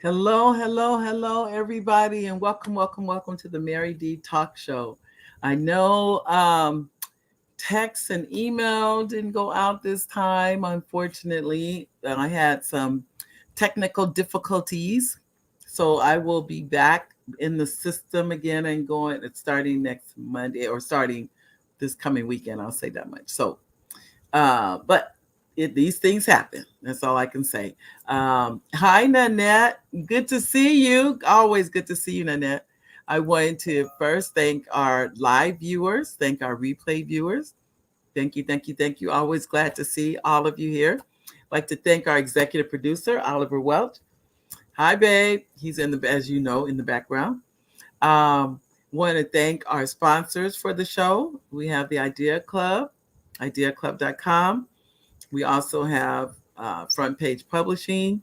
Hello, hello, hello, everybody, and welcome, welcome, welcome to the Mary D Talk Show. I know text and email didn't go out this time, unfortunately. I had some technical difficulties, so I will be back in the system again and going. It's starting next Monday or starting this coming weekend. I'll say that much. But these things happen. That's all I can say. Hi, Nanette. Good to see you. Always good to see you, Nanette. I wanted to first thank our live viewers, thank our replay viewers. Thank you, thank you, thank you. Always glad to see all of you here. I'd like to thank our executive producer, Oliver Welch. Hi, babe. He's in the, as you know, in the background. Want to thank our sponsors for the show. We have the Idea Club, ideaclub.com. We also have Front Page Publishing,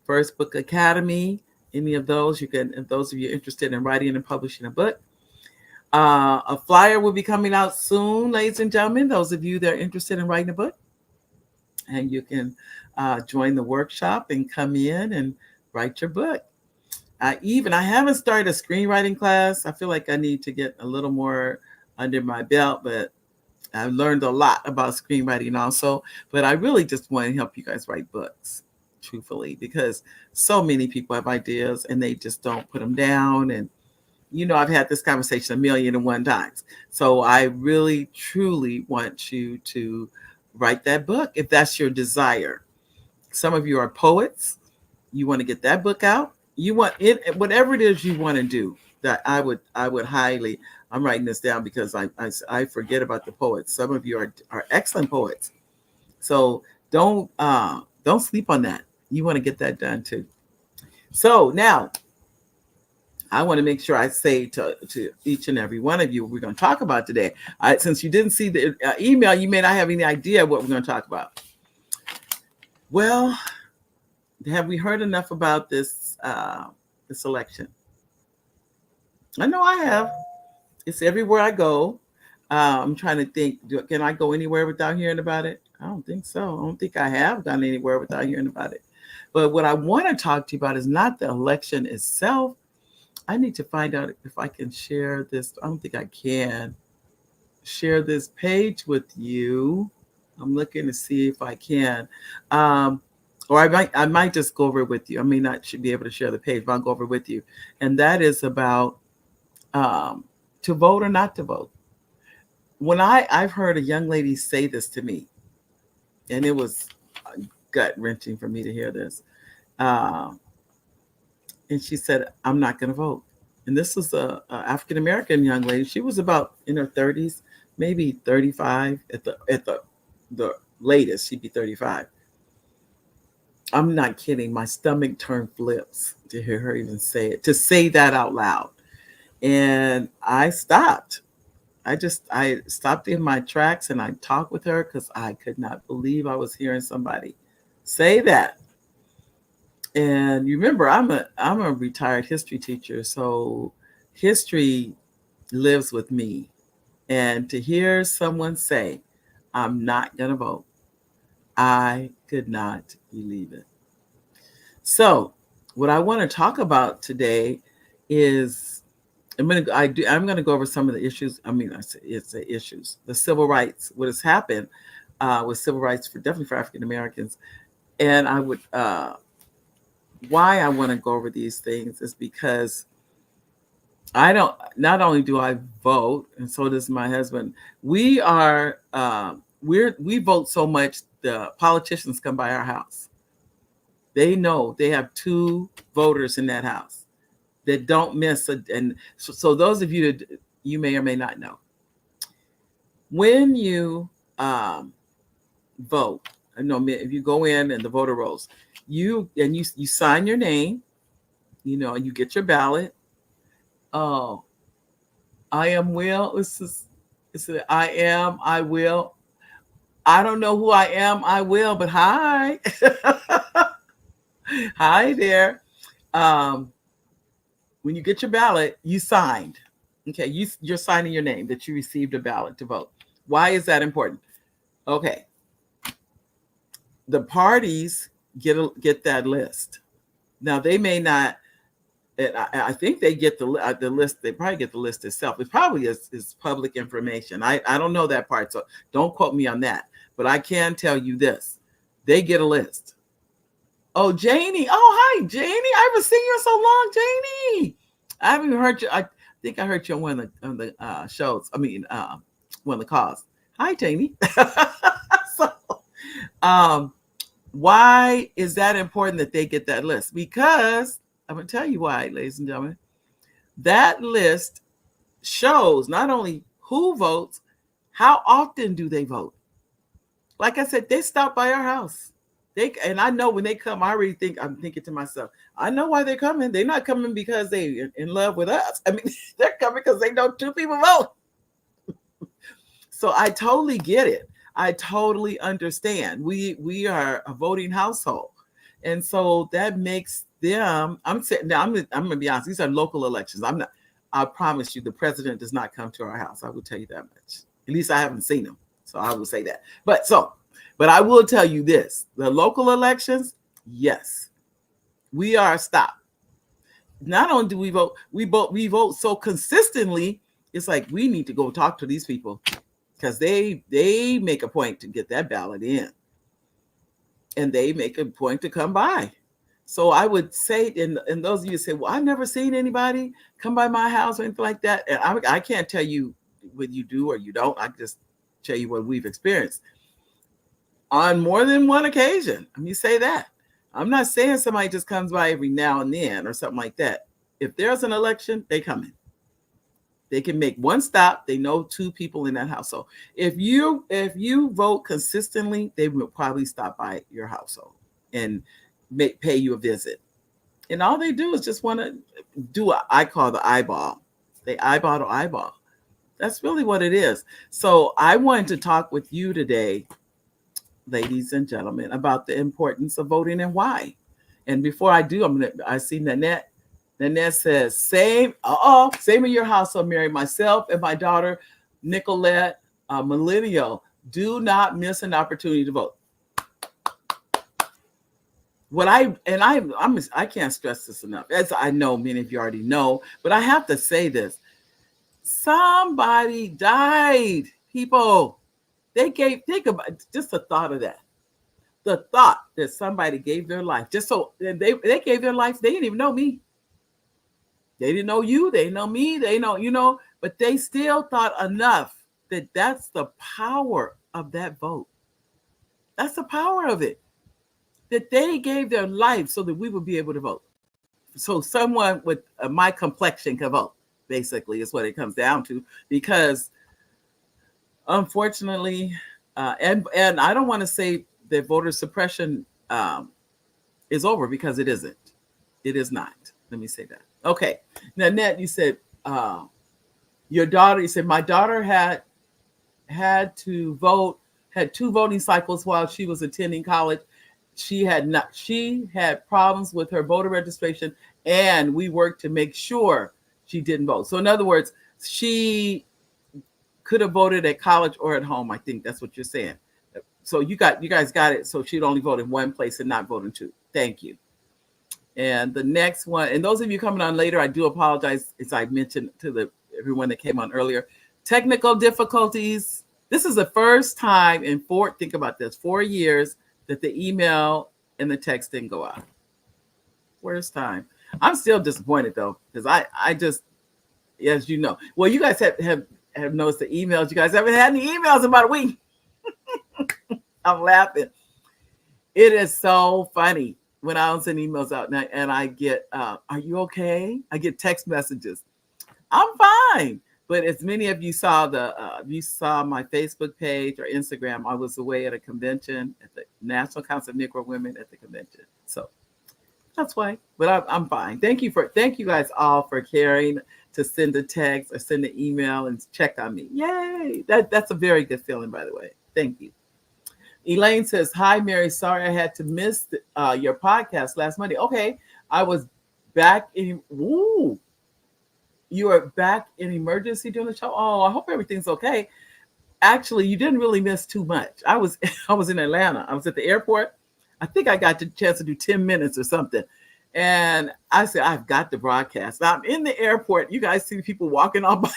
First Book Academy. Any of those, you can, if those of you interested in writing and publishing a book. A flyer will be coming out soon, ladies and gentlemen. Those of you that are interested in writing a book, and you can join the workshop and come in and write your book. I haven't started a screenwriting class. I feel like I need to get a little more under my belt, but I've learned a lot about screenwriting also, but I really just want to help you guys write books, truthfully, because so many people have ideas and they just don't put them down. And, I've had this conversation 1,000,001 times. So I really, truly want you to write that book if that's your desire. Some of you are poets. You want to get that book out. You want it, whatever it is you want to do. That I would highly. I'm writing this down because I forget about the poets. Some of you are excellent poets, so don't sleep on that. You want to get that done too. So now I want to make sure I say to each and every one of you what we're going to talk about today. Since you didn't see the email, you may not have any idea what we're going to talk about. Well, have we heard enough about this election? I know I have. It's everywhere I go. I'm trying to think. Can I go anywhere without hearing about it? I don't think so. I don't think I have gone anywhere without hearing about it. But what I want to talk to you about is not the election itself. I need to find out if I can share this. I don't think I can share this page with you. I'm looking to see if I can. Um, or I might just go over it with you. I may not should be able to share the page, but I'll go over it with you. And that is about um, to vote or not to vote. When I've heard a young lady say this to me, and it was gut wrenching for me to hear this. Uh, and she said, "I'm not going to vote." And this was a African American young lady. She was about in her 30s, maybe 35 at the latest. She'd be 35. I'm not kidding. My stomach turned flips to hear her even say it, to say that out loud. And I stopped. I stopped in my tracks and I talked with her because I could not believe I was hearing somebody say that. And you remember, I'm a retired history teacher, so history lives with me. And to hear someone say, "I'm not gonna vote," I could not believe it. So, what I want to talk about today is I'm gonna go over some of the issues. I mean, it's the issues, the civil rights, what has happened with civil rights for definitely for African Americans, and I would why I want to go over these things is because I don't. Not only do I vote, and so does my husband. We vote so much. The politicians come by our house. They know they have two voters in that house that don't miss. And so those of you that you may or may not know, when you vote, I know if you go in and the voter rolls, you sign your name, and you get your ballot. Oh, I am Will. This is I will. I don't know who I am. I will, but hi, hi there. Um, when you get your ballot, you signed. Okay, you're signing your name that you received a ballot to vote. Why is that important? Okay, the parties get that list. Now they may not. And I think they get the list. They probably get the list itself. It probably is public information. I don't know that part, so don't quote me on that. But I can tell you this: they get a list. Oh, Janie. Oh, hi, Janie. I haven't seen you in so long, Janie. I haven't heard you. I think I heard you on one of the shows. I mean, one of the calls. Hi, Janie. So, um, why is that important that they get that list? Because I'm going to tell you why, ladies and gentlemen. That list shows not only who votes, how often do they vote. Like I said, they stop by our house. And I know when they come, I'm thinking to myself, I know why they're coming. They're not coming because they're in love with us. I mean, they're coming because they know two people vote. So I totally get it. I totally understand. We are a voting household. And so that makes them, I'm gonna be honest, these are local elections. I promise you the president does not come to our house. I will tell you that much. At least I haven't seen him. So I will say that. But I will tell you this: the local elections, yes, we are stopped. Not only do we vote so consistently, it's like we need to go talk to these people because they make a point to get that ballot in. And they make a point to come by. So I would say, and those of you say, well, I've never seen anybody come by my house or anything like that. And I can't tell you what you do or you don't. I just tell you what we've experienced on more than one occasion. Let me say that. I'm not saying somebody just comes by every now and then or something like that. If there's an election, they come in. They can make one stop. They know two people in that household. If you vote consistently, they will probably stop by your household and pay you a visit. And all they do is just want to do what I call the eyeball. They eyeball to eyeball. That's really what it is. So I wanted to talk with you today, ladies and gentlemen, about the importance of voting and why. And before I do, I see Nanette. Nanette says, same in your household, Mary. Myself and my daughter, Nicolette, millennial, do not miss an opportunity to vote. I can't stress this enough, as I know many of you already know, but I have to say this. Somebody died, people. Think about just the thought of that. The thought that somebody gave their life just so they gave their life. They didn't even know me. They didn't know you. They know me. They know, but they still thought enough that that's the power of that vote. That's the power of it. That they gave their life so that we would be able to vote. So someone with my complexion can vote, basically, is what it comes down to. Because unfortunately, and I don't want to say that voter suppression is over, because it isn't. It is not. Let me say that. Okay. Nanette, you said your daughter, you said my daughter had to vote, had 2 voting cycles while she was attending college. She had problems with her voter registration, and we worked to make sure she didn't vote. So in other words, she could have voted at college or at home. I think that's what you're saying. So you guys got it. So she'd only vote in one place and not vote in 2. Thank you. And the next one, and those of you coming on later, I do apologize, as I mentioned to everyone that came on earlier. Technical difficulties. This is the first time in 4 years that the email and the text didn't go out. First time. I'm still disappointed though, because I just, as you know, well, you guys have noticed the emails. You guys haven't had any emails in about a week. I'm laughing. It is so funny when I don't send emails out and I get, are you okay? I get text messages. I'm fine. But as many of you saw my Facebook page or Instagram, I was away at a convention at the National Council of Negro Women at the convention. So that's why. But I'm fine. Thank you guys all for caring to send a text or send an email and check on me. Yay! That's a very good feeling, by the way. Thank you. Elaine says, hi, Mary. Sorry I had to miss your podcast last Monday. Okay. I was back in, you are back in emergency doing the show. Oh, I hope everything's okay. Actually, you didn't really miss too much. I was in Atlanta. I was at the airport. I think I got the chance to do 10 minutes or something. And I said, I've got to broadcast. Now I'm in the airport. You guys see people walking on by.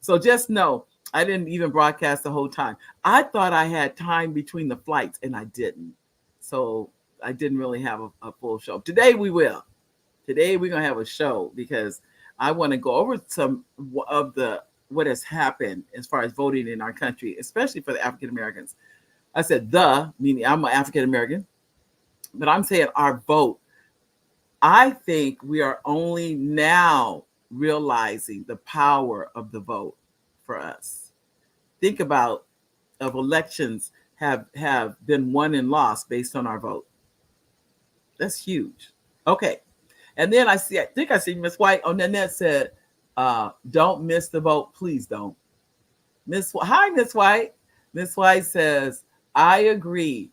So just know I didn't even broadcast the whole time. I thought I had time between the flights and I didn't. So I didn't really have a full show. Today we will. Today we're going to have a show because I want to go over some of the what has happened as far as voting in our country, especially for the African Americans. I said meaning I'm an African American, but I'm saying our vote. I think we are only now realizing the power of the vote for us. Think about of elections have been won and lost based on our vote. That's huge. Okay. And then I think I see Miss White on Nanette said, don't miss the vote. Please don't. Hi, Miss White. Miss White says, I agree.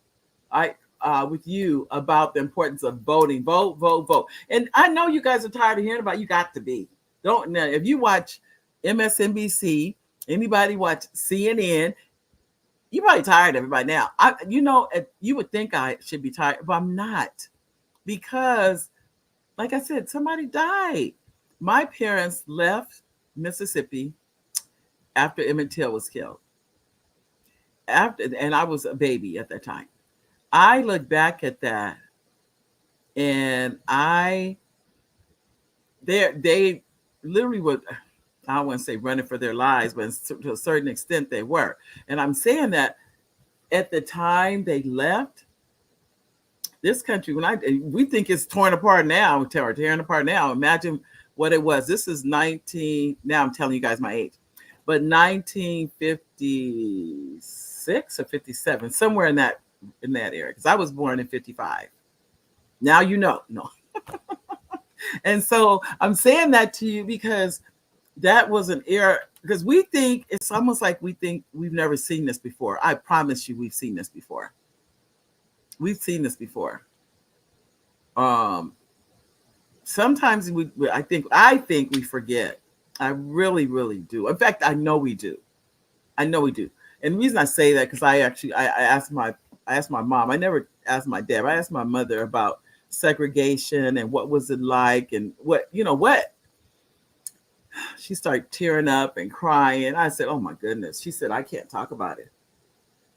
With you about the importance of voting. Vote, vote, vote. And I know you guys are tired of hearing about it. You got to be. Don't now if you watch MSNBC, anybody watch CNN, you're probably tired of everybody now. You would think I should be tired, but I'm not. Because, like I said, somebody died. My parents left Mississippi after Emmett Till was killed. And I was a baby at that time. I look back at that and they literally were, I don't want to say running for their lives, but to a certain extent they were. And I'm saying that at the time they left this country, we think it's torn apart now, tearing apart now. Imagine what it was. This is now I'm telling you guys my age, but 1956 or 57, somewhere in that area, because I was born in 55. Now no. And so I'm saying that to you because that was an era, because we think it's almost like we think we've never seen this before. I promise you we've seen this before. We've seen this before. Sometimes I think we forget. I really, really do. In fact, I know we do. And the reason I say that, because I asked my mom. I never asked my dad. I asked my mother about segregation and what was it like, and what. She started tearing up and crying. I said, "Oh my goodness." She said, "I can't talk about it."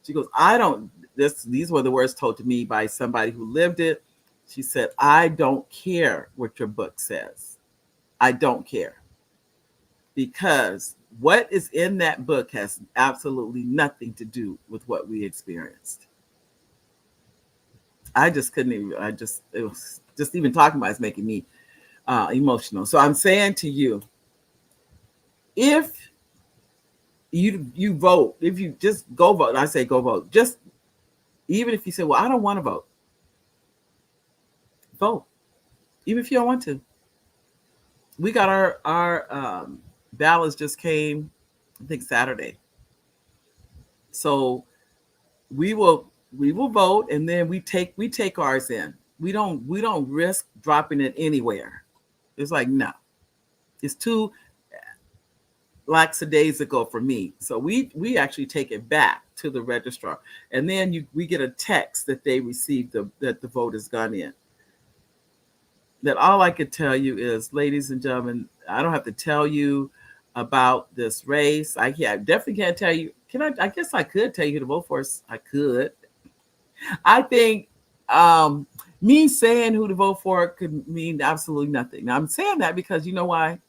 She goes, "I don't." These were the words told to me by somebody who lived it. She said, "I don't care what your book says. I don't care, because what is in that book has absolutely nothing to do with what we experienced." I just couldn't even. It was just even talking about it's making me emotional. So I'm saying to you, if you vote, if you just go vote, I say go vote. Just even if you say, "Well, I don't want to vote," vote. Even if you don't want to. We got our ballots just came, I think Saturday. So we will vote, and then we take ours in. We don't risk dropping it anywhere. It's like, no, it's too lackadaisical for me. So we actually take it back to the registrar, and then we get a text that they received that the vote has gone in. That all I could tell you is, ladies and gentlemen, I don't have to tell you about this race. I definitely can't tell you. Can I? I guess I could tell you who to vote for. I could. I think me saying who to vote for could mean absolutely nothing. Now I'm saying that because you know why?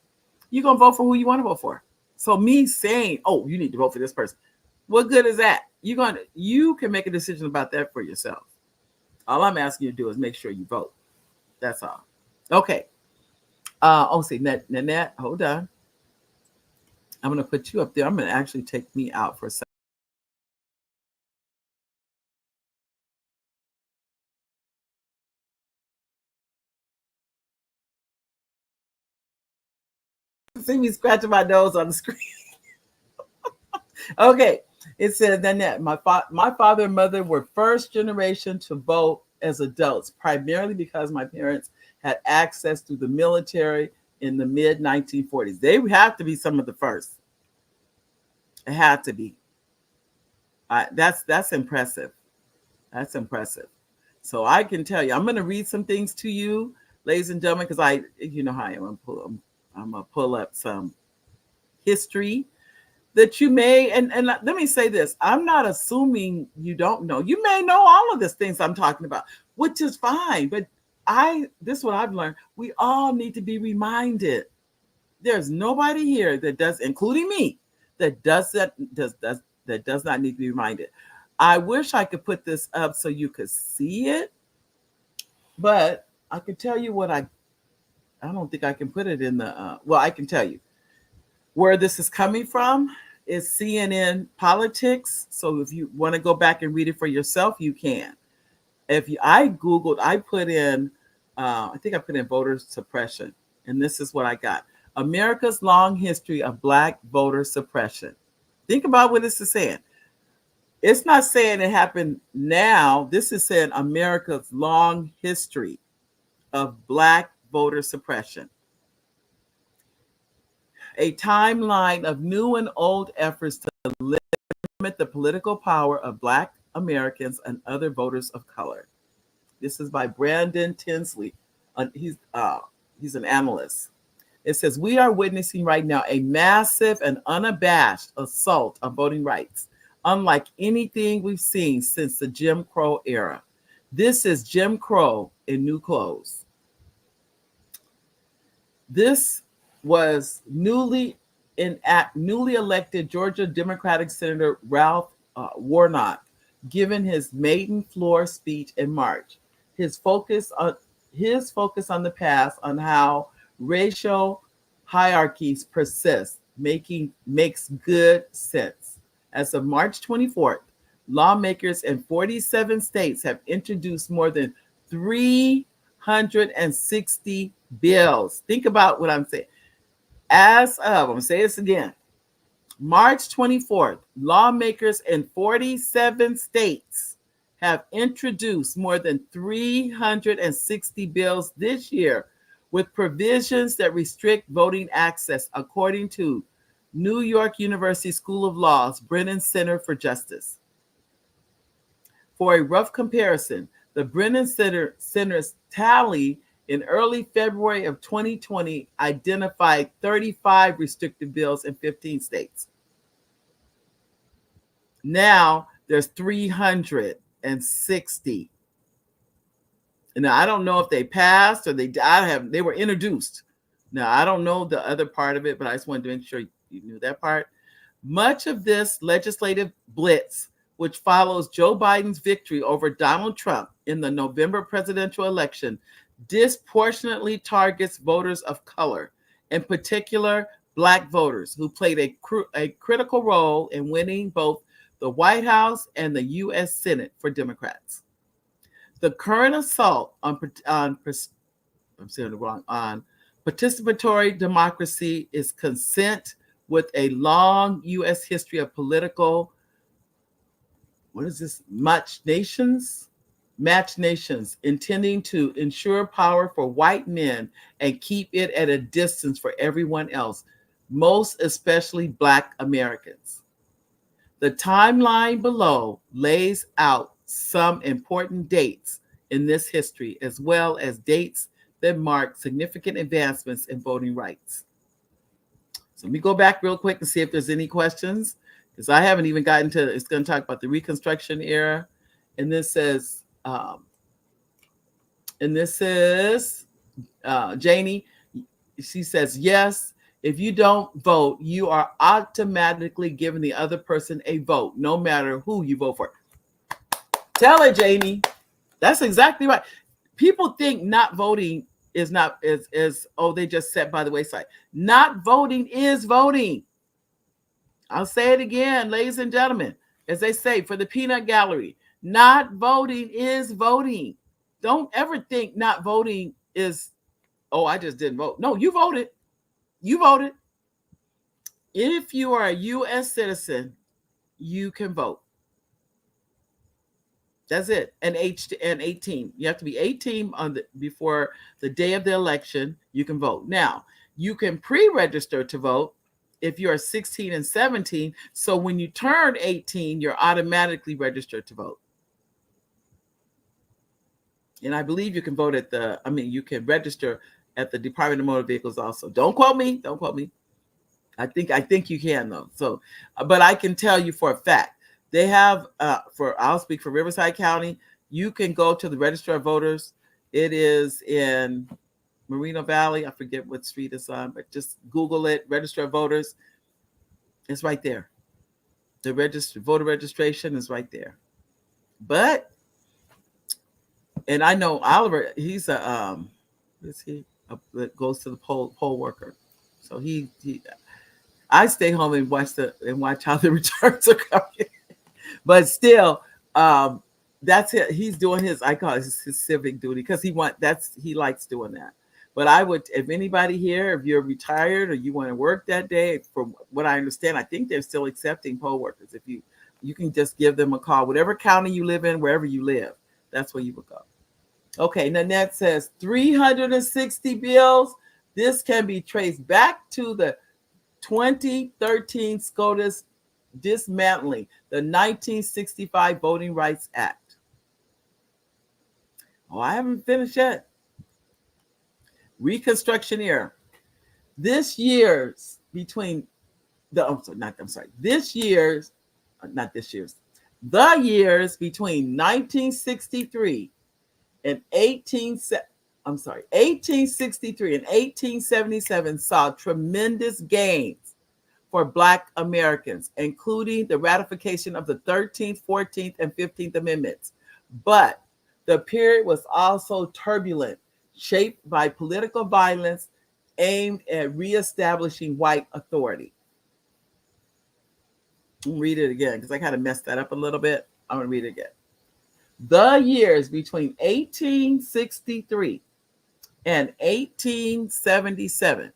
You're gonna vote for who you want to vote for. So me saying, "Oh, you need to vote for this person," what good is that? You can make a decision about that for yourself. All I'm asking you to do is make sure you vote. That's all. Okay. See, Nanette, hold on. I'm gonna put you up there. I'm gonna actually take me out for a second. See me scratching my nose on the screen. Okay. It says, Nanette, my father and mother were first generation to vote as adults, primarily because my parents had access to the military in the mid 1940s. They have to be some of the first. It had to be. That's impressive. That's impressive. So I can tell you, I'm going to read some things to you, ladies and gentlemen, because you know how I am. I'm going to pull up some history that you may, and let me say this, I'm not assuming you don't know. You may know all of these things I'm talking about, which is fine. But this is what I've learned. We all need to be reminded. There's nobody here that does, including me, that does not need to be reminded. I wish I could put this up so you could see it, but I can tell you what I don't think I can put it in the, well, I can tell you where this is coming from is CNN Politics. So if you want to go back and read it for yourself, you can. I Googled, I put in, I think I put in voter suppression, and this is what I got. America's long history of Black voter suppression. Think about what this is saying. It's not saying it happened now. This is saying America's long history of Black voter suppression. A timeline of new and old efforts to limit the political power of Black Americans and other voters of color. This is by Brandon Tinsley. He's an analyst. It says, we are witnessing right now a massive and unabashed assault on voting rights, unlike anything we've seen since the Jim Crow era. This is Jim Crow in new clothes. This was newly elected Georgia Democratic Senator Ralph Warnock, given his maiden floor speech in March. His focus on the past, on how racial hierarchies persist, makes good sense. As of March 24th, lawmakers in 47 states have introduced more than 360 bills. Think about what I'm saying. As of, I'm going to say this again, March 24th, lawmakers in 47 states have introduced more than 360 bills this year with provisions that restrict voting access, according to New York University School of Law's Brennan Center for Justice. For a rough comparison, the Brennan Center's tally in early February of 2020 identified 35 restrictive bills in 15 states. Now there's 360. Now I don't know if they passed or they were introduced. Now I don't know the other part of it, but I just wanted to make sure you knew that part. Much of this legislative blitz, which follows Joe Biden's victory over Donald Trump in the November presidential election, disproportionately targets voters of color, in particular Black voters, who played a critical role in winning both the White House and the U.S. Senate for Democrats. The current assault on participatory democracy is consistent with a long U.S. history of political, match nations, intending to ensure power for white men and keep it at a distance for everyone else, most especially Black Americans. The timeline below lays out some important dates in this history, as well as dates that mark significant advancements in voting rights. So let me go back real quick and see if there's any questions, because I haven't even gotten to, it's going to talk about the Reconstruction era. And this says, Janie, she says, yes, if you don't vote, you are automatically giving the other person a vote, no matter who you vote for. Tell it, Janie. That's exactly right. People think not voting is they just sat by the wayside. Not voting is voting. I'll say it again, ladies and gentlemen, as they say for the peanut gallery, not voting is voting. Don't ever think not voting is, I just didn't vote. No, you voted. You voted. If you are a U.S. citizen, you can vote. That's it. And 18. You have to be 18 before the day of the election. You can vote. Now, you can pre-register to vote if you are 16 and 17. So when you turn 18, you're automatically registered to vote. And I believe you can vote at you can register at the Department of Motor Vehicles also. Don't quote me. Don't quote me. I think you can though. So, but I can tell you for a fact they have I'll speak for Riverside County. You can go to the Register of Voters. It is in Moreno Valley. I forget what street it's on, but just Google it. Register of Voters. It's right there. The voter registration is right there. But and I know Oliver. He's is he that goes to the poll worker. So he I stay home and watch how the returns are coming. But still, that's it. He's doing his, I call it his civic duty because he likes doing that. But I would, if anybody here, if you're retired or you want to work that day, from what I understand, I think they're still accepting poll workers. If you can just give them a call, whatever county you live in, wherever you live, that's where you would go. Okay, Nanette says 360 bills. This can be traced back to the 2013 SCOTUS dismantling the 1965 Voting Rights Act. Oh, I haven't finished yet. Reconstruction era. This year's between the this year's not this year's the years between 1963 and 1863 and 1877 saw tremendous gains for Black Americans, including the ratification of the 13th, 14th, and 15th Amendments. But the period was also turbulent, shaped by political violence aimed at reestablishing white authority. I'll read it again because I kind of messed that up a little bit. I'm going to read it again. The years between 1863 and 1877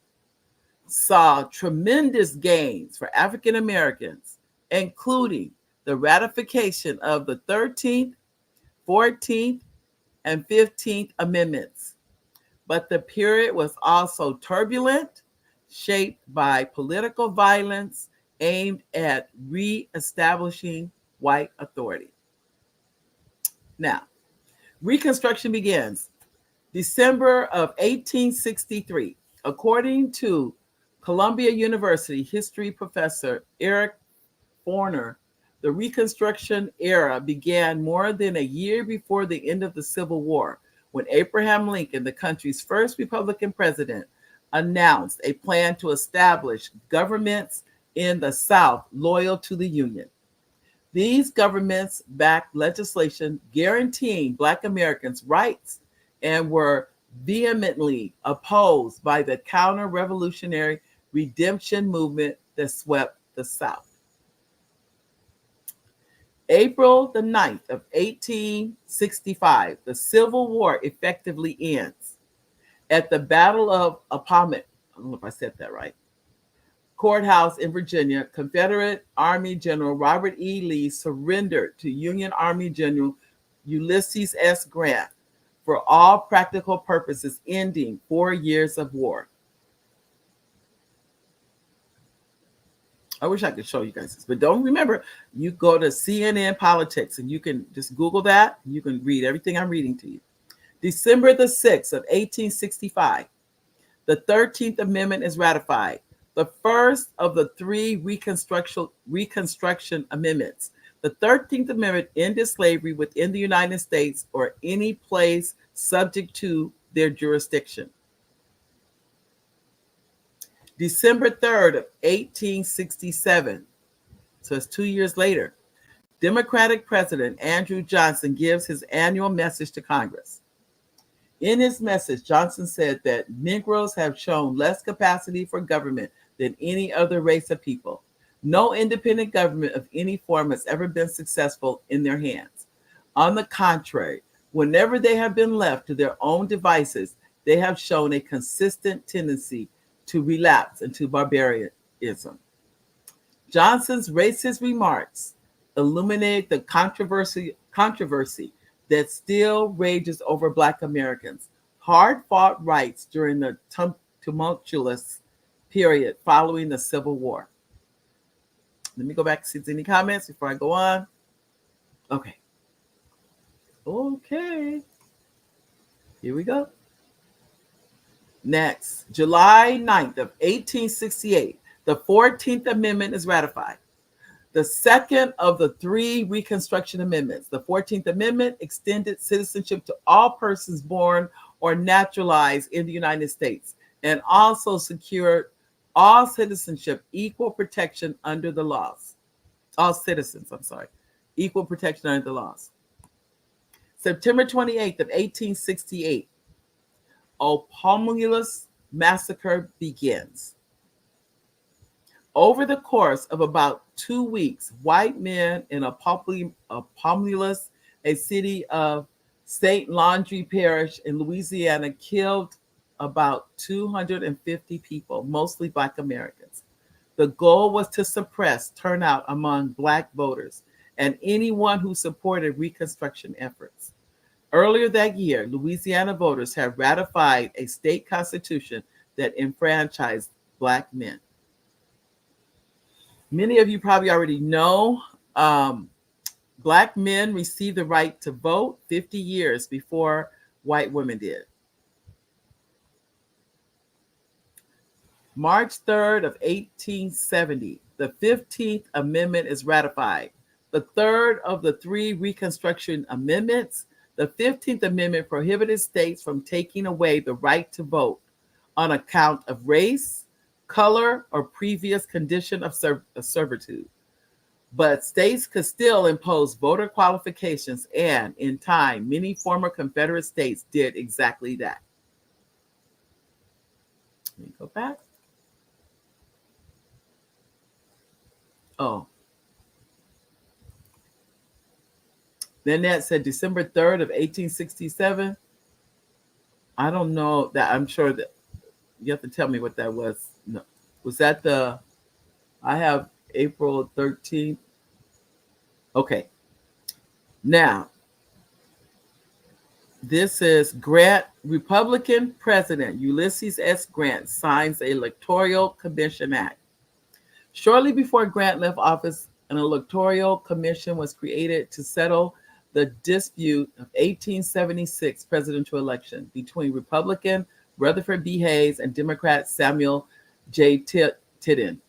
saw tremendous gains for African Americans, including the ratification of the 13th, 14th, and 15th Amendments. But the period was also turbulent, shaped by political violence aimed at reestablishing white authority. Now, Reconstruction begins December of 1863. According to Columbia University history professor Eric Forner, the Reconstruction era began more than a year before the end of the Civil War, when Abraham Lincoln, the country's first Republican president, announced a plan to establish governments in the South loyal to the Union. These governments backed legislation guaranteeing Black Americans' rights and were vehemently opposed by the counter-revolutionary redemption movement that swept the South. April the 9th of 1865, the Civil War effectively ends. At the Battle of Appomattox, I don't know if I said that right, Courthouse in Virginia, Confederate Army General Robert E. Lee surrendered to Union Army General Ulysses S. Grant for all practical purposes, ending 4 years of war. I wish I could show you guys this, but don't remember, you go to CNN Politics and you can just Google that. You can read everything I'm reading to you. December the 6th of 1865, the 13th Amendment is ratified, the first of the three Reconstruction Amendments. The 13th Amendment ended slavery within the United States or any place subject to their jurisdiction. December 3rd of 1867, so it's 2 years later, Democratic President Andrew Johnson gives his annual message to Congress. In his message, Johnson said that Negroes have shown less capacity for government than any other race of people. No independent government of any form has ever been successful in their hands. On the contrary, whenever they have been left to their own devices, they have shown a consistent tendency to relapse into barbarism. Johnson's racist remarks illuminate the controversy that still rages over Black Americans' hard-fought rights during the tumultuous period following the Civil War. Let me go back to see if there's any comments before I go on. Okay. Here we go. Next, July 9th of 1868, the 14th Amendment is ratified. The second of the three Reconstruction Amendments. The 14th Amendment extended citizenship to all persons born or naturalized in the United States and also secured all citizenship equal protection under the laws. All citizens, equal protection under the laws. September 28th of 1868, Opelousas Massacre begins. Over the course of about 2 weeks, white men in Opelousas, a city of St. Landry Parish in Louisiana, killed about 250 people, mostly Black Americans. The goal was to suppress turnout among Black voters and anyone who supported Reconstruction efforts. Earlier that year, Louisiana voters had ratified a state constitution that enfranchised Black men. Many of you probably already know Black men received the right to vote 50 years before white women did. March 3rd of 1870, the 15th Amendment is ratified. The third of the three Reconstruction Amendments, the 15th Amendment prohibited states from taking away the right to vote on account of race, color, or previous condition of servitude. But states could still impose voter qualifications, and in time, many former Confederate states did exactly that. Let me go back. Oh. Then that said December 3rd of 1867. I don't know that. I'm sure that you have to tell me what that was. No. Was that I have April 13th. Okay. Now, this is Grant, Republican President Ulysses S. Grant signs the Electoral Commission Act. Shortly before Grant left office, an electoral commission was created to settle the dispute of 1876 presidential election between Republican Rutherford B. Hayes and Democrat Samuel J. Tilden.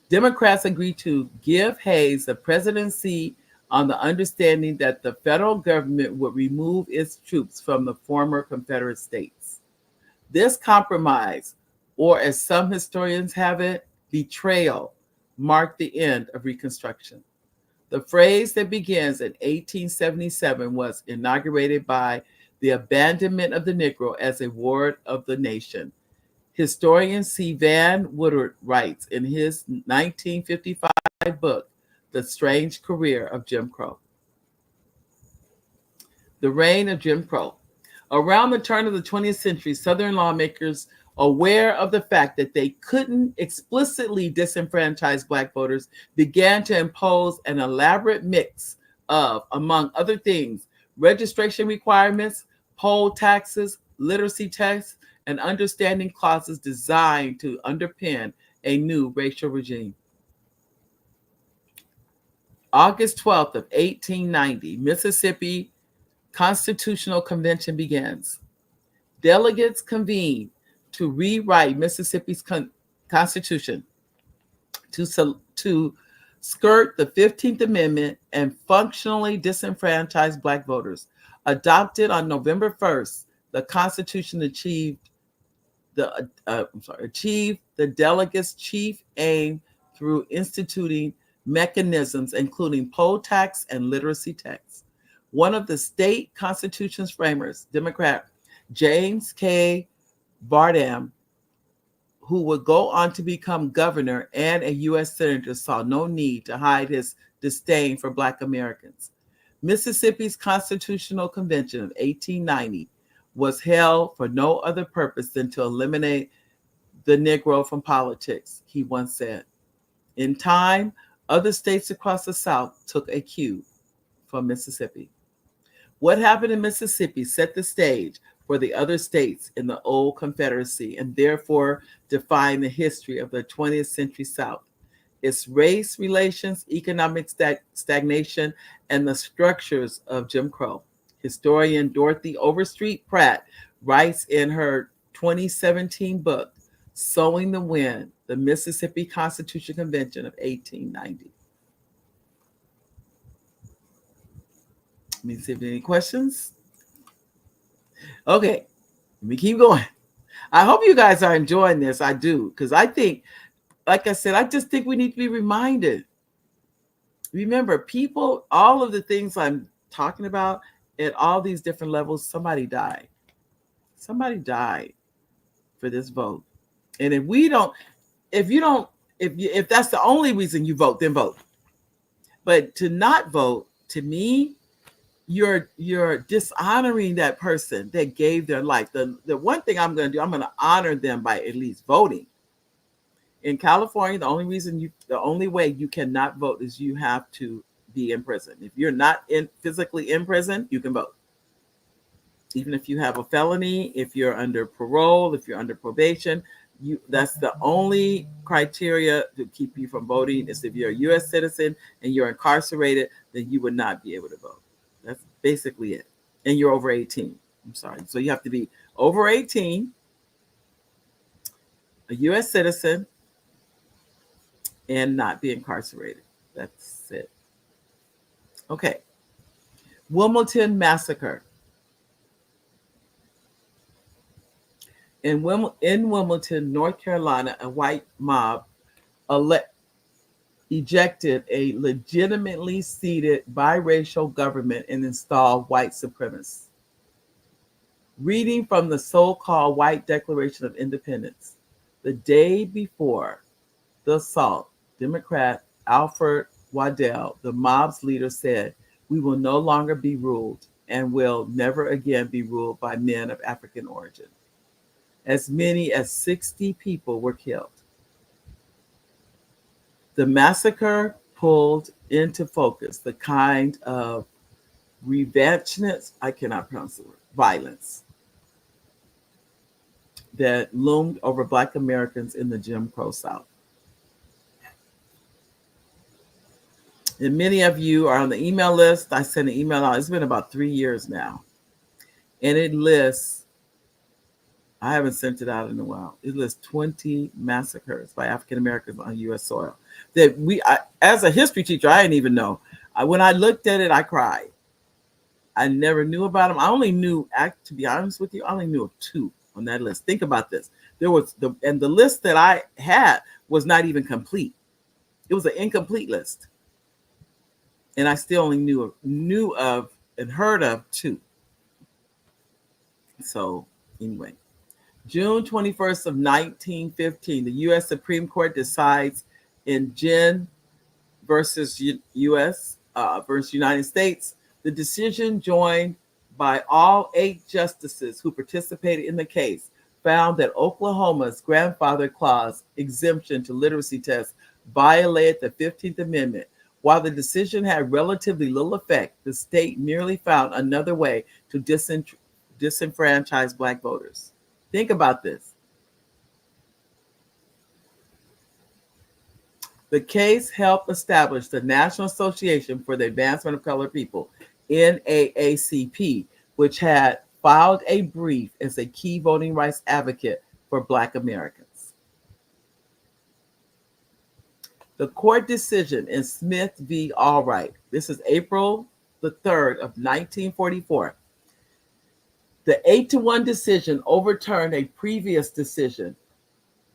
Democrats agreed to give Hayes the presidency on the understanding that the federal government would remove its troops from the former Confederate states. This compromise, or as some historians have it, betrayal, marked the end of Reconstruction. The phrase that begins in 1877 was inaugurated by the abandonment of the Negro as a ward of the nation. Historian C. Van Woodward writes in his 1955 book, The Strange Career of Jim Crow. The reign of Jim Crow. Around the turn of the 20th century, Southern lawmakers, aware of the fact that they couldn't explicitly disenfranchise Black voters, began to impose an elaborate mix of, among other things, registration requirements, poll taxes, literacy tests, and understanding clauses designed to underpin a new racial regime. August 12th of 1890, Mississippi Constitutional Convention begins. Delegates convene to rewrite Mississippi's constitution to skirt the 15th Amendment and functionally disenfranchise Black voters. Adopted on November 1st, the Constitution achieved the delegates' chief aim through instituting mechanisms including poll tax and literacy tax. One of the state constitution's framers, Democrat James K. Bardam, who would go on to become governor and a U.S. senator, saw no need to hide his disdain for Black Americans. Mississippi's Constitutional Convention of 1890 was held for no other purpose than to eliminate the Negro from politics, he once said. In time, other states across the South took a cue from Mississippi. What happened in Mississippi set the stage for the other states in the old Confederacy and therefore defined the history of the 20th century South. its race relations, economic stagnation, and the structures of Jim Crow. Historian Dorothy Overstreet Pratt writes in her 2017 book, Sowing the Wind, the Mississippi Constitution Convention of 1890. Let me see if there are any questions. Okay, let me keep going. I hope you guys are enjoying this. I do, because I think, like I said, I just think we need to be reminded. Remember, people, all of the things I'm talking about at all these different levels, somebody died. Somebody died for this vote. And if we don't, if you don't, if that's the only reason you vote, then vote. But to not vote, to me, you're dishonoring that person that gave their life. The one thing I'm going to do, I'm going to honor them by at least voting. In California, the only way you cannot vote is you have to be in prison. If you're not physically in prison, you can vote. Even if you have a felony, if you're under parole, if you're under probation, that's the only criteria to keep you from voting. Is if you're a U.S. citizen and you're incarcerated, then you would not be able to vote. That's basically it. And you're over 18. I'm sorry. So you have to be over 18, a U.S. citizen, and not be incarcerated. That's it. Okay. Wilmington Massacre. In Wilmington, North Carolina, a white mob ejected a legitimately seated biracial government and installed white supremacists. Reading from the so-called White Declaration of Independence, the day before the assault, Democrat Alfred Waddell, the mob's leader, said, "We will no longer be ruled and will never again be ruled by men of African origin." As many as 60 people were killed. The massacre pulled into focus the kind of revanchness, I cannot pronounce the word, violence that loomed over Black Americans in the Jim Crow South. And many of you are on the email list. I sent an email out. It's been about 3 years now. And it lists, I haven't sent it out in a while. It lists 20 massacres by African Americans on U.S. soil. That as a history teacher, I didn't even know. When I looked at it, I cried. I never knew about them. I only knew, to be honest with you, I only knew of 2 on that list. Think about this. There was the list that I had was not even complete. It was an incomplete list. And I still only knew of and heard of 2. So anyway, June 21st of 1915, the U.S. Supreme Court decides in Ginn versus U.S. Versus United States, the decision, joined by all 8 justices who participated in the case, found that Oklahoma's grandfather clause exemption to literacy tests violated the 15th Amendment. While the decision had relatively little effect, the state merely found another way to disenfranchise Black voters. Think about this. The case helped establish the National Association for the Advancement of Colored People, NAACP, which had filed a brief as a key voting rights advocate for Black Americans. The court decision in Smith v. Allwright, this is April the 3rd of 1944. The 8-1 decision overturned a previous decision,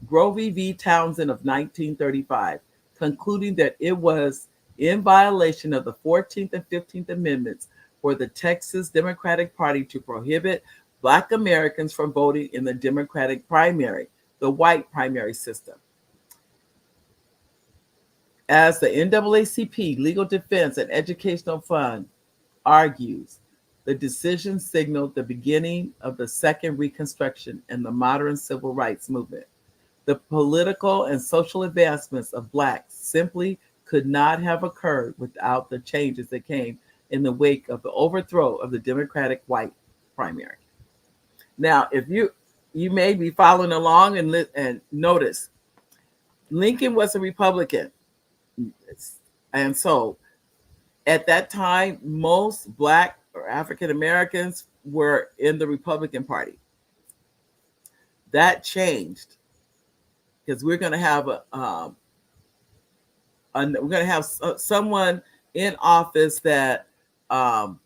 Grovey v. Townsend of 1935, concluding that it was in violation of the 14th and 15th Amendments for the Texas Democratic Party to prohibit Black Americans from voting in the Democratic primary, the white primary system. As the NAACP Legal Defense and Educational Fund argues, the decision signaled the beginning of the Second Reconstruction and the modern civil rights movement. The political and social advancements of Blacks simply could not have occurred without the changes that came in the wake of the overthrow of the Democratic white primary. Now, if you may be following along and notice, Lincoln was a Republican. And so at that time, most Black or African Americans were in the Republican Party. That changed because we're going to have we're going to have someone in office that um,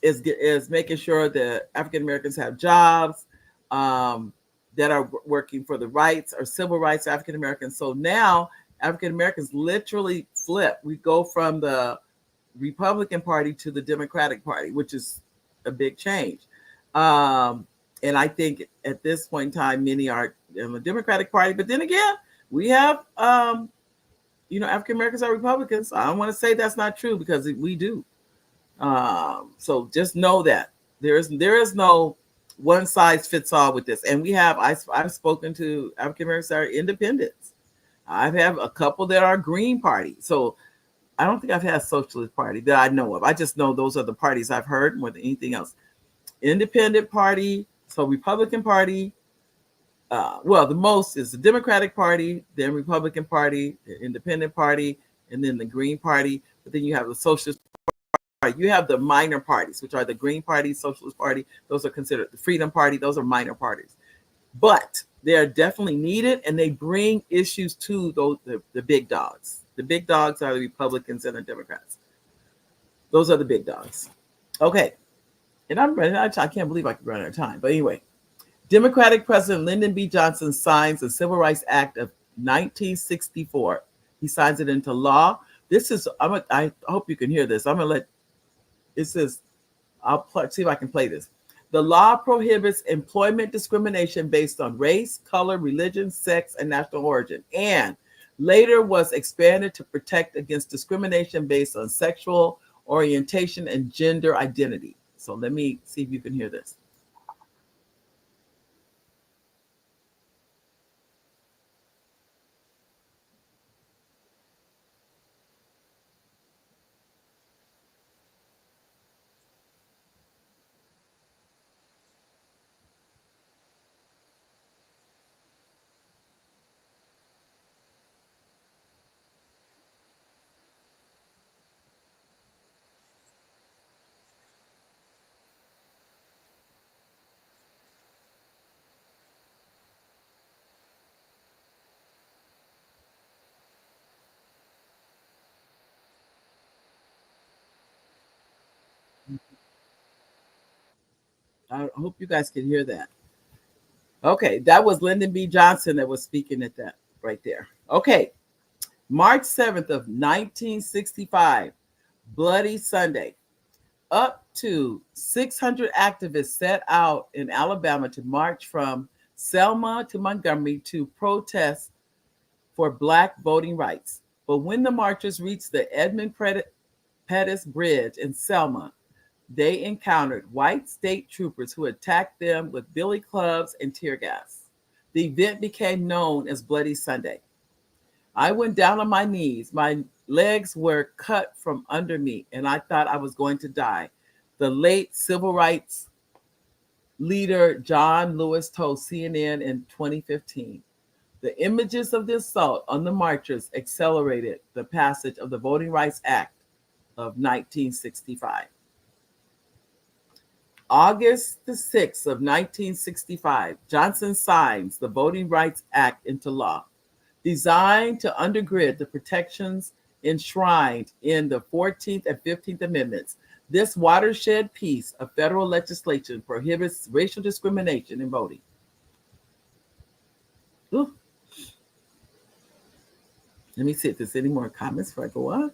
is making sure that African Americans have jobs, um, that are working for the rights or civil rights of African Americans. So now African Americans literally flip. We go from the Republican Party to the Democratic Party, which is a big change. Um, and I think at this point in time, many are in the Democratic Party. But then again, we have, African Americans are Republicans. I don't want to say that's not true because we do. So just know that there is no one size fits all with this. And I've spoken to African Americans that are independents. I've had a couple that are Green Party. So I don't think I've had a Socialist Party that I know of. I just know those are the parties I've heard more than anything else. Independent Party, so Republican Party. Well, the most is the Democratic Party, then Republican Party, the Independent Party, and then the Green Party. But then you have the Socialist Party. You have the minor parties, which are the Green Party, Socialist Party. Those are considered the Freedom Party. Those are minor parties. But they are definitely needed, and they bring issues to the big dogs. The big dogs are the Republicans and the Democrats. Those are the big dogs. Okay. And I'm ready. I can't believe I could run out of time. But anyway, Democratic President Lyndon B. Johnson signs the Civil Rights Act of 1964. He signs it into law. This is, I hope you can hear this. I'm going to let, it says, see if I can play this. The law prohibits employment discrimination based on race, color, religion, sex, and national origin, and later was expanded to protect against discrimination based on sexual orientation and gender identity. So let me see if you can hear this. I hope you guys can hear that. Okay, that was Lyndon B. Johnson that was speaking at that right there. Okay, March 7th of 1965, Bloody Sunday. Up to 600 activists set out in Alabama to march from Selma to Montgomery to protest for Black voting rights. But when the marchers reached the Edmund Pettus Bridge in Selma, they encountered white state troopers who attacked them with billy clubs and tear gas. The event became known as Bloody Sunday. I went down on my knees. My legs were cut from under me, and I thought I was going to die. The late civil rights leader John Lewis told CNN in 2015. The images of the assault on the marchers accelerated the passage of the Voting Rights Act of 1965. August the 6th of 1965, Johnson signs the Voting Rights Act into law, designed to undergird the protections enshrined in the 14th and 15th Amendments. This watershed piece of federal legislation prohibits racial discrimination in voting. Ooh. Let me see if there's any more comments before I go on.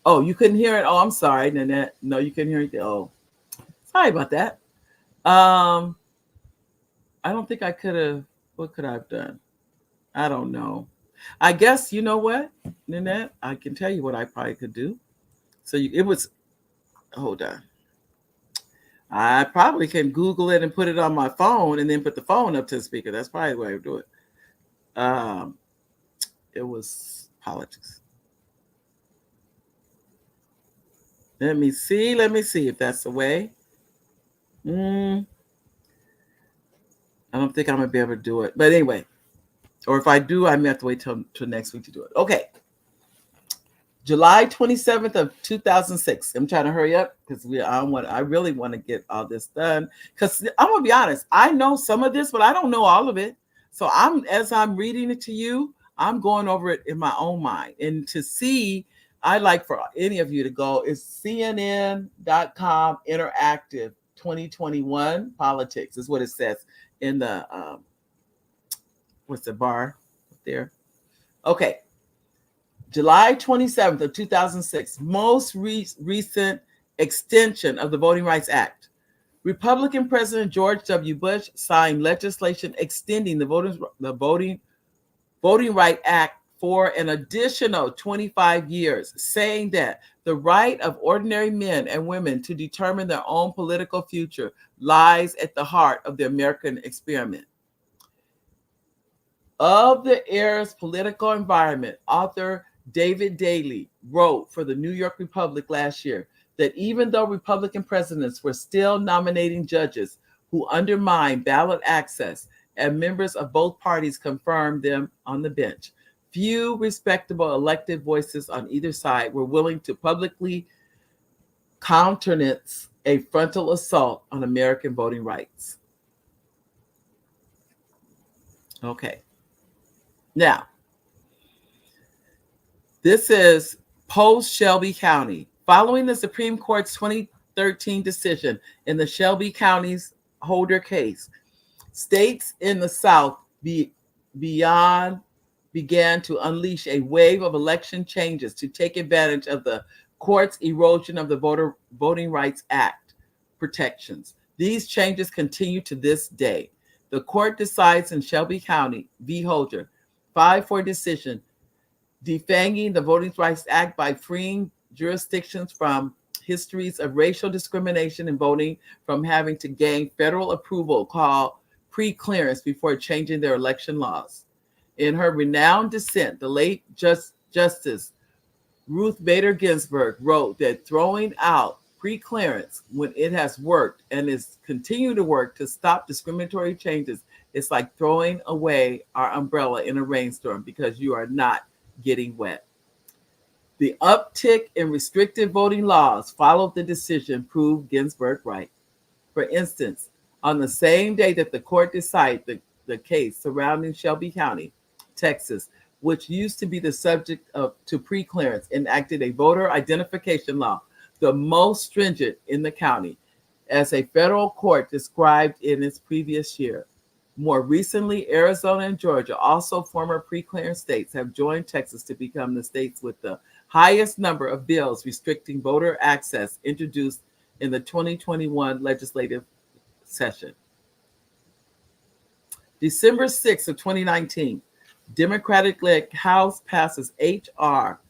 Oh, you couldn't hear it? Oh, I'm sorry, Nanette. No, you couldn't hear it. Oh, sorry about that. I don't think I could have. What could I have done? I don't know. I guess you know what, Nanette. I can tell you what I probably could do. So it was. Hold on. I probably can Google it and put it on my phone, and then put the phone up to the speaker. That's probably the way I would do it. It was politics. Let me see if that's the way. I don't think I'm gonna be able to do it. But anyway, or if I do, I may have to wait till next week to do it. Okay. July 27th of 2006. I'm trying to hurry up because I really want to get all this done. Because I'm gonna be honest, I know some of this, but I don't know all of it. So as I'm reading it to you, I'm going over it in my own mind. And to see, I like for any of you to go is CNN.com interactive 2021 politics is what it says in the what's the bar there? Okay. July 27th of 2006, most recent extension of the Voting Rights Act. Republican President George W. Bush signed legislation extending the Voting Right Act for an additional 25 years, saying that the right of ordinary men and women to determine their own political future lies at the heart of the American experiment. Of the era's political environment, author David Daley wrote for the New York Republic last year that even though Republican presidents were still nominating judges who undermined ballot access and members of both parties confirmed them on the bench, few respectable elected voices on either side were willing to publicly countenance a frontal assault on American voting rights. Okay. Now, this is post Shelby County. Following the Supreme Court's 2013 decision in the Shelby County's Holder case, states in the South began to unleash a wave of election changes to take advantage of the court's erosion of the Voting Rights Act protections. These changes continue to this day. The court decides in Shelby County v. Holder 5-4 decision defanging the Voting Rights Act by freeing jurisdictions from histories of racial discrimination in voting from having to gain federal approval called pre-clearance before changing their election laws. In her renowned dissent, the late Justice Ruth Bader Ginsburg wrote that throwing out pre-clearance when it has worked and is continue to work to stop discriminatory changes, it's like throwing away our umbrella in a rainstorm because you are not getting wet. The uptick in restrictive voting laws followed the decision, proved Ginsburg right. For instance, on the same day that the court decided the case surrounding Shelby County, Texas, which used to be the subject to pre-clearance, enacted a voter identification law, the most stringent in the county, as a federal court described in its previous year. More recently, Arizona and Georgia, also former pre-clearance states, have joined Texas to become the states with the highest number of bills restricting voter access introduced in the 2021 legislative session. December 6th of 2019, Democratic-led House passes H.R.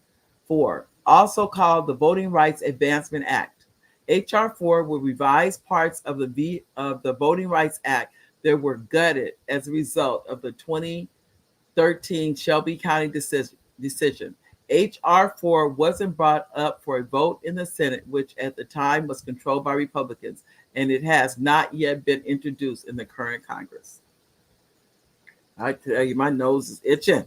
4, also called the Voting Rights Advancement Act. H.R. 4 will revise parts of the Voting Rights Act that were gutted as a result of the 2013 Shelby County decision. H.R. 4 wasn't brought up for a vote in the Senate, which at the time was controlled by Republicans, and it has not yet been introduced in the current Congress. I tell you, my nose is itching.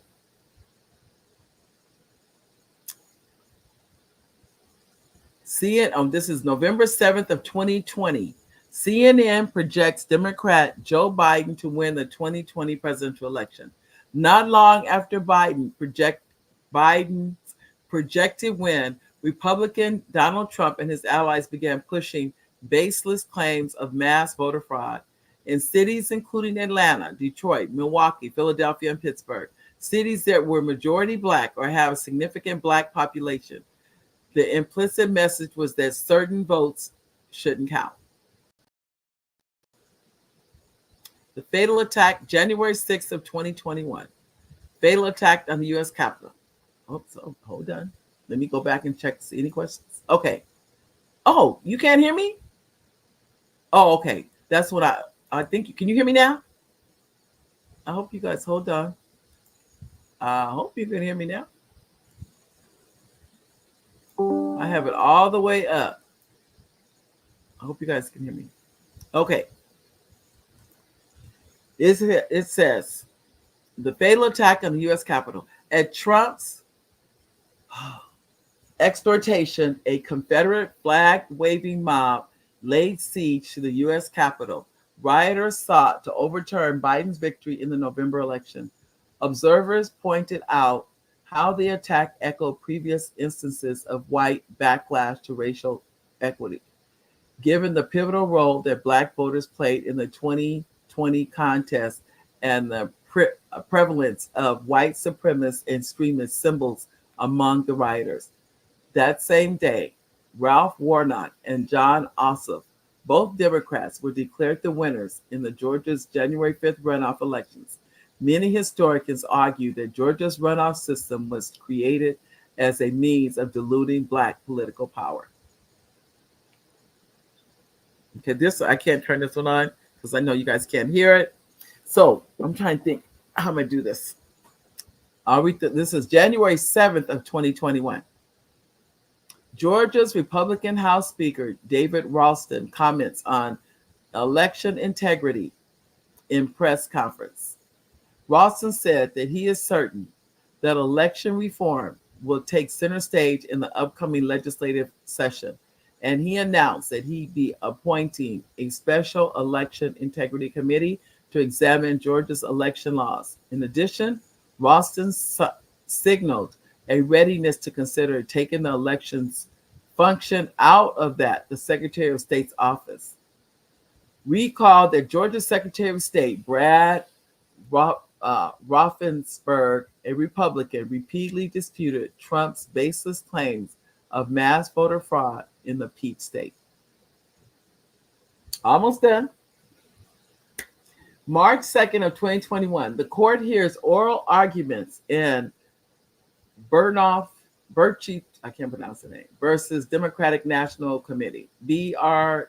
This is November 7th of 2020. CNN projects Democrat Joe Biden to win the 2020 presidential election. Not long after Biden's projected win, Republican Donald Trump and his allies began pushing baseless claims of mass voter fraud in cities including Atlanta, Detroit, Milwaukee, Philadelphia, and Pittsburgh, cities that were majority Black or have a significant Black population. The implicit message was that certain votes shouldn't count. The fatal attack, January 6th of 2021. Fatal attack on the U.S. Capitol. Hold on. Let me go back and check to see any questions. Okay. Oh, you can't hear me? Oh, okay. That's what I think. Can you hear me now? I hope you guys, hold on. I hope you can hear me now. I have it all the way up. I hope you guys can hear me. Okay. It says, the fatal attack on the U.S. Capitol. At Trump's extortation, a Confederate flag-waving mob laid siege to the U.S. Capitol. Rioters sought to overturn Biden's victory in the November election. Observers pointed out how the attack echoed previous instances of white backlash to racial equity, given the pivotal role that Black voters played in the 2020 contest and the prevalence of white supremacist and extremist symbols among the rioters. That same day, Ralph Warnock and Jon Ossoff, both Democrats, were declared the winners in the Georgia's January 5th runoff elections. Many historians argue that Georgia's runoff system was created as a means of diluting Black political power. Okay, this I can't turn this one on because I know you guys can't hear it. So I'm trying to think how I'm gonna do this. I'll read this is January 7th of 2021. Georgia's Republican House Speaker David Ralston comments on election integrity in press conference. Ralston said that he is certain that election reform will take center stage in the upcoming legislative session, and he announced that he'd be appointing a special election integrity committee to examine Georgia's election laws. In addition, Ralston signaled a readiness to consider taking the elections function out of the Secretary of State's office. Recall that Georgia's Secretary of State, Brad Raffensperger, a Republican, repeatedly disputed Trump's baseless claims of mass voter fraud in the Peach State. Almost done. March 2nd of 2021, the court hears oral arguments in Burchett, I can't pronounce the name, versus Democratic National Committee, Brnovich.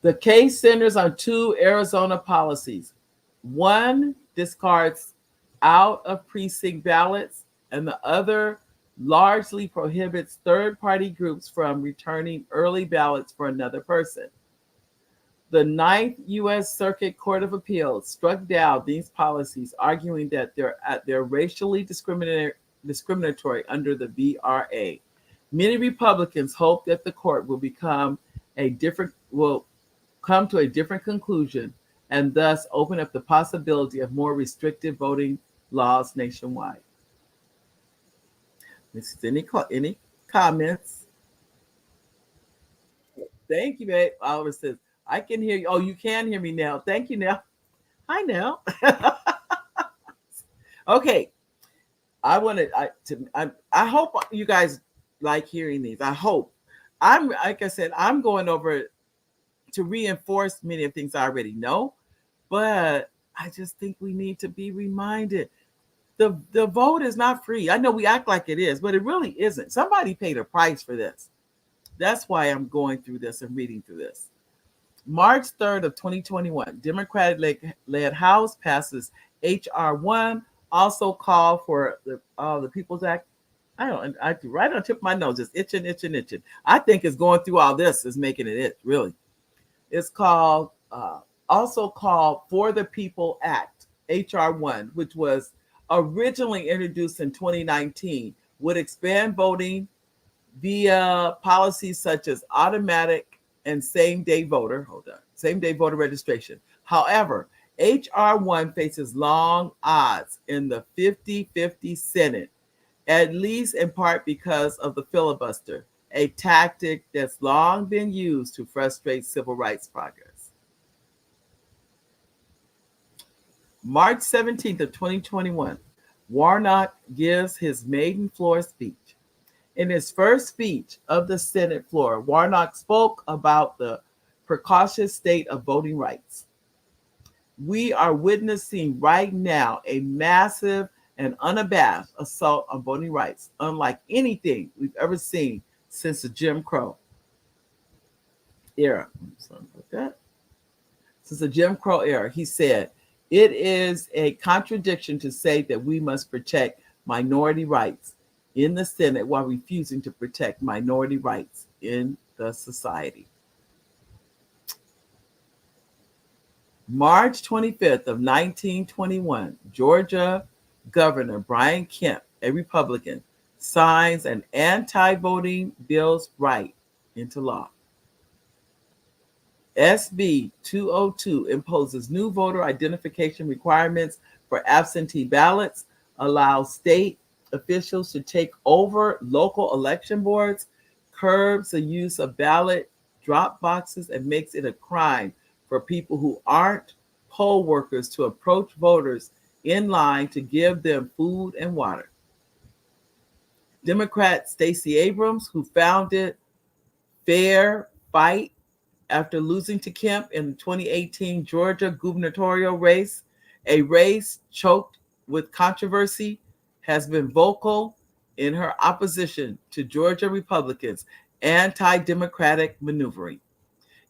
The case centers on two Arizona policies. One discards out of precinct ballots, and the other largely prohibits third-party groups from returning early ballots for another person. The Ninth U.S. Circuit Court of Appeals struck down these policies, arguing that they're racially discriminatory under the VRA. Many Republicans hope that the court will come to a different conclusion and thus open up the possibility of more restrictive voting laws nationwide. Any comments? Thank you, babe. Oliver says, I can hear you. Oh, you can hear me now. Thank you, Nell. Hi, Nell. Okay. I hope you guys like hearing these. I hope. Like I said, I'm going over to reinforce many of the things I already know, but I just think we need to be reminded. The vote is not free. I know we act like it is, but it really isn't. Somebody paid a price for this. That's why I'm going through this and reading through this. March 3rd of 2021, Democratic-led House passes H.R. 1, also called for the People's Act. I right on the tip of my nose, just itching. I think it's going through all this is making it itch, really. It's called, also called For the People Act, H.R. 1, which was originally introduced in 2019, would expand voting via policies such as automatic and same-day voter registration. However, H.R. 1 faces long odds in the 50-50 Senate, at least in part because of the filibuster, a tactic that's long been used to frustrate civil rights progress. March 17th of 2021, Warnock gives his maiden floor speech. In his first speech of the Senate floor, Warnock spoke about the precocious state of voting rights. We are witnessing right now a massive and unabashed assault on voting rights, unlike anything we've ever seen since the Jim Crow era. Since the Jim Crow era, he said, it is a contradiction to say that we must protect minority rights in the Senate while refusing to protect minority rights in the society. March 25th of 1921, Georgia Governor Brian Kemp, a Republican, signs an anti-voting bill's right into law. SB 202 imposes new voter identification requirements for absentee ballots, allows state officials to take over local election boards, curbs the use of ballot drop boxes, and makes it a crime for people who aren't poll workers to approach voters in line to give them food and water. Democrat Stacey Abrams, who founded Fair Fight after losing to Kemp in the 2018 Georgia gubernatorial race, a race choked with controversy, has been vocal in her opposition to Georgia Republicans' anti-democratic maneuvering.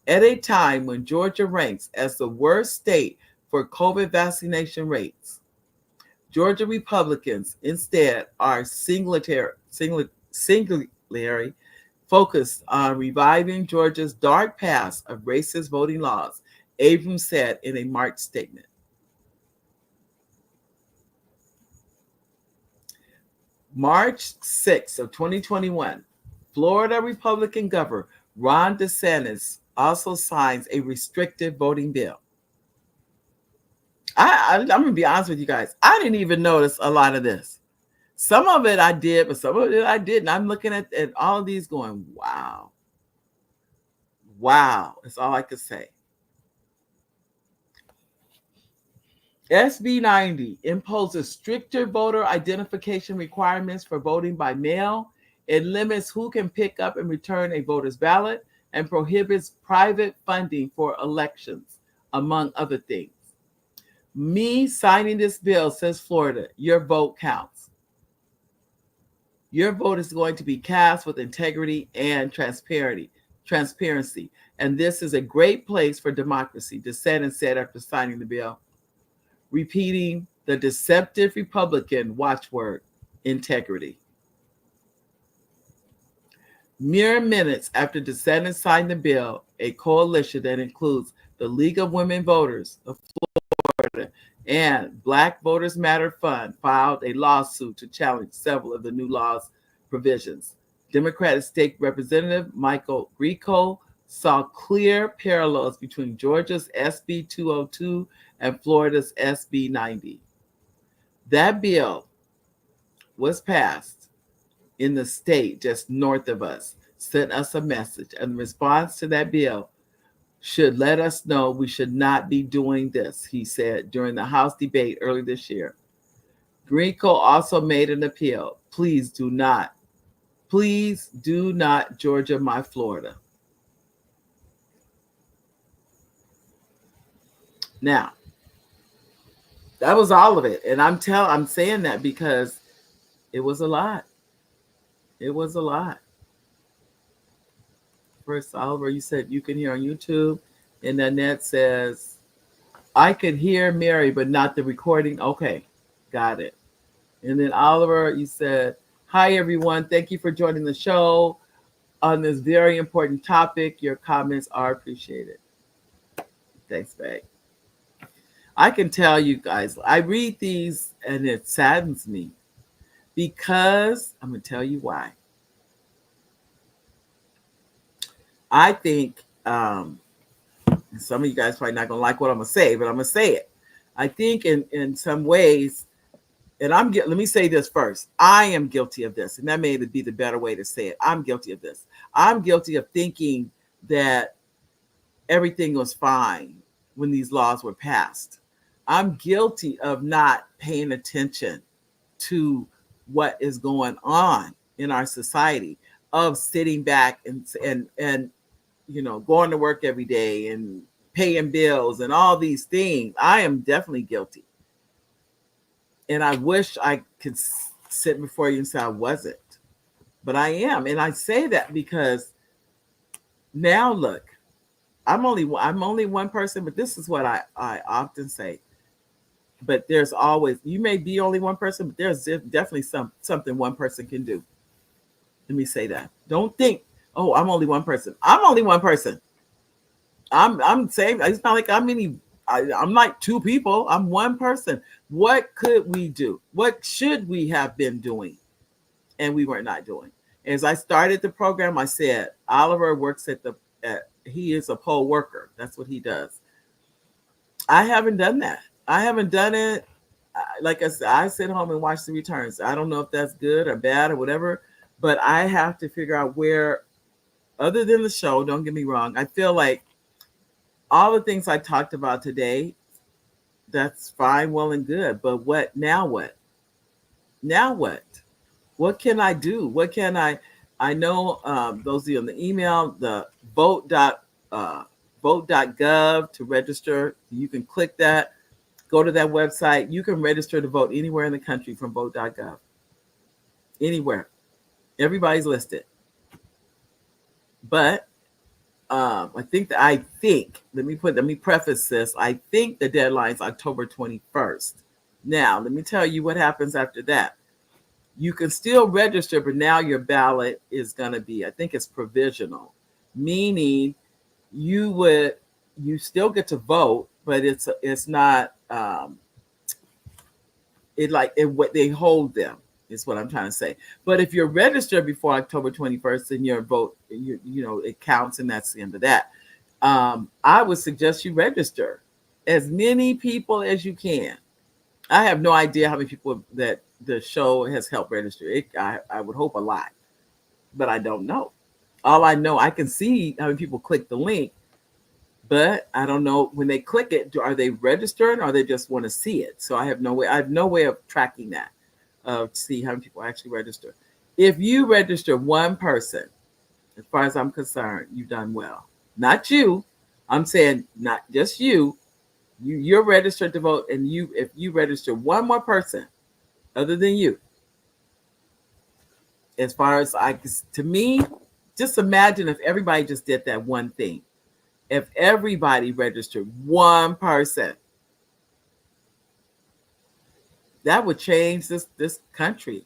At a time when Georgia ranks as the worst state for COVID vaccination rates, Georgia Republicans instead are singularly focused on reviving Georgia's dark past of racist voting laws, Abrams said in a March statement. March 6 of 2021, Florida Republican Governor Ron DeSantis also signs a restrictive voting bill. I'm going to be honest with you guys. I didn't even notice a lot of this. Some of it I did, but some of it I didn't. I'm looking at all of these going, wow. Wow. That's all I could say. SB 90 imposes stricter voter identification requirements for voting by mail. It limits who can pick up and return a voter's ballot and prohibits private funding for elections, among other things. Me signing this bill, says Florida, your vote counts. Your vote is going to be cast with integrity and transparency. And this is a great place for democracy, DeSantis said after signing the bill, repeating the deceptive Republican watchword, integrity. Mere minutes after DeSantis signed the bill, a coalition that includes the League of Women Voters of Florida and Black Voters Matter Fund filed a lawsuit to challenge several of the new law's provisions. Democratic State Representative Michael Grieco saw clear parallels between Georgia's SB 202 and Florida's SB 90. That bill was passed in the state just north of us, sent us a message, and the response to that bill should let us know we should not be doing this, he said during the House debate early this year. Grieco also made an appeal. Please do not Georgia my Florida. Now, that was all of it. And I'm saying that because it was a lot. It was a lot. First, Oliver, you said you can hear on YouTube. And Nanette says, I could hear Mary, but not the recording. Okay, got it. And then Oliver, you said, hi, everyone. Thank you for joining the show on this very important topic. Your comments are appreciated. Thanks, Meg. I can tell you guys, I read these and it saddens me because I'm going to tell you why. I think some of you guys probably not going to like what I'm going to say, but I'm going to say it. I think in some ways, and let me say this first. I am guilty of this, and that may be the better way to say it. I'm guilty of this. I'm guilty of thinking that everything was fine when these laws were passed. I'm guilty of not paying attention to what is going on in our society, of sitting back and going to work every day and paying bills and all these things. I am definitely guilty. And I wish I could sit before you and say I wasn't, but I am. And I say that because now look, I'm only one person, but this is what I often say. But there's always, you may be only one person, but there's definitely something one person can do. Let me say that. Don't think, oh, I'm only one person. I'm only one person. I'm saying it's not like I'm like two people. I'm one person. What could we do? What should we have been doing? And we were not doing. As I started the program, I said, Oliver works he is a poll worker. That's what he does. I haven't done that. I haven't done it. Like I said, I sit home and watch the returns. I don't know if that's good or bad or whatever, but I have to figure out where, other than the show, don't get me wrong, I feel like all the things I talked about today, that's fine, well, and good. But what now? What now? What can I do? What can I know those of you on the email, the uh, vote.gov to register. You can click that, go to that website. You can register to vote anywhere in the country from vote.gov. Anywhere. Everybody's listed. But I think, let me preface this. I think the deadline's October 21st. Now, let me tell you what happens after that. You can still register, but now your ballot is going to be, I think it's provisional, meaning you still get to vote, but it's not what they hold them is what I'm trying to say. But if you're registered before October 21st, then your vote, it counts, and that's the end of that. I would suggest you register as many people as you can. I have no idea how many people that the show has helped register. I would hope a lot, but I don't know. All I know, I can see how many people click the link, but I don't know when they click it. Are they registered, or they just want to see it? So I have no way of tracking that, to see how many people actually register. If you register one person, as far as I'm concerned, you've done well. Not you. I'm saying not just you. You're registered to vote, and if you register one more person other than you, as far as to me, just imagine if everybody just did that one thing. If everybody registered one person, that would change this country.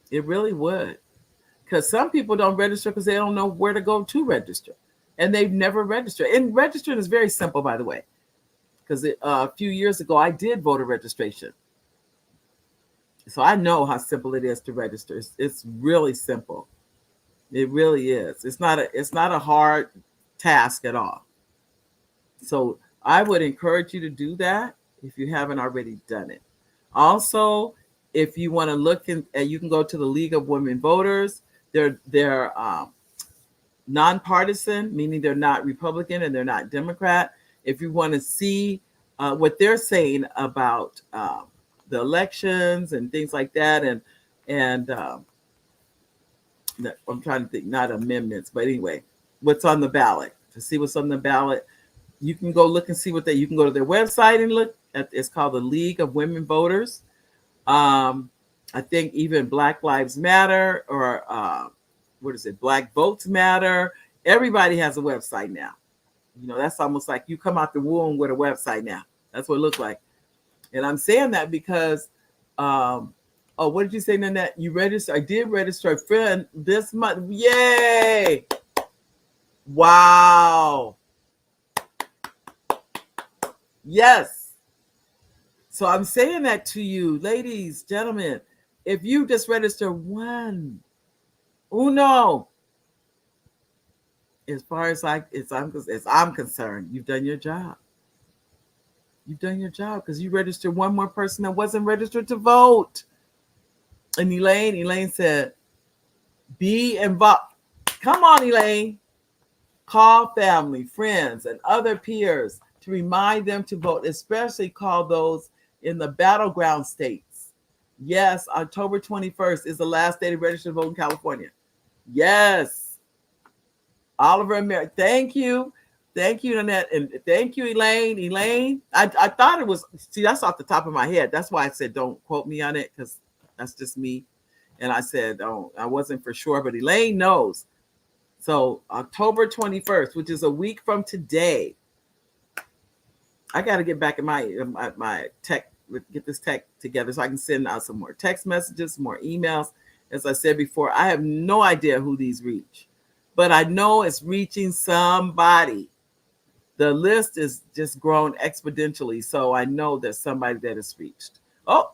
It really would. Because some people don't register because they don't know where to go to register. And they've never registered. And registering is very simple, by the way. Because a few years ago, I did voter registration. So I know how simple it is to register. It's really simple. It really is. It's not a hard task at all. So I would encourage you to do that if you haven't already done it. Also, if you want to look you can go to the League of Women Voters. They're nonpartisan, meaning they're not Republican and they're not Democrat. If you want to see what they're saying about the elections and things like that, and I'm trying to think, not amendments, but anyway, what's on the ballot. To see what's on the ballot, you can go look and see you can go to their website and look at. It's called the League of Women Voters. I think even Black Lives Matter, or what is it? Black Votes Matter. Everybody has a website now. That's almost like you come out the womb with a website now. That's what it looks like. And I'm saying that because, what did you say, Nanette? You register? I did register a friend this month. Yay! Wow. Yes. So I'm saying that to you, ladies, gentlemen. If you just register uno, as far as I'm concerned, you've done your job. You've done your job because you registered one more person that wasn't registered to vote. And Elaine said, be involved. Come on, Elaine. Call family, friends, and other peers to remind them to vote, especially call those in the battleground states. Yes, October 21st is the last day to register to vote in California. Yes. Oliver and Mary, thank you. Thank you, Nanette. And thank you, Elaine. Elaine, I thought it was, that's off the top of my head. That's why I said don't quote me on it, because that's just me. And I said, oh, I wasn't for sure, but Elaine knows. So October 21st, which is a week from today. I got to get back in my tech, get this tech together so I can send out some more text messages, more emails. As I said before, I have no idea who these reach, but I know it's reaching somebody. The list is just grown exponentially. So I know there's somebody that is reached. Oh,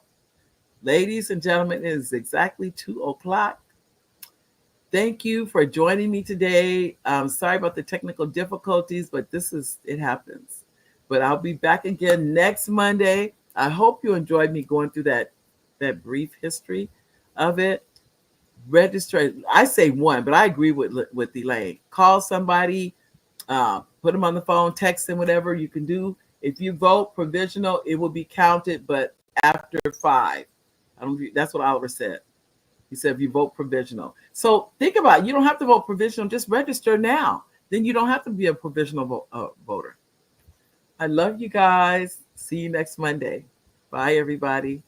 ladies and gentlemen, it is exactly 2 o'clock. Thank you for joining me today. Sorry about the technical difficulties, but it happens. But I'll be back again next Monday. I hope you enjoyed me going through that brief history of it. Register. I say one, but I agree with Elaine. Call somebody, put them on the phone, text them, whatever you can do. If you vote provisional, it will be counted, but after 5. That's what Oliver said. He said if you vote provisional. So think about it. You don't have to vote provisional. Just register now. Then you don't have to be a provisional voter. I love you guys. See you next Monday. Bye, everybody.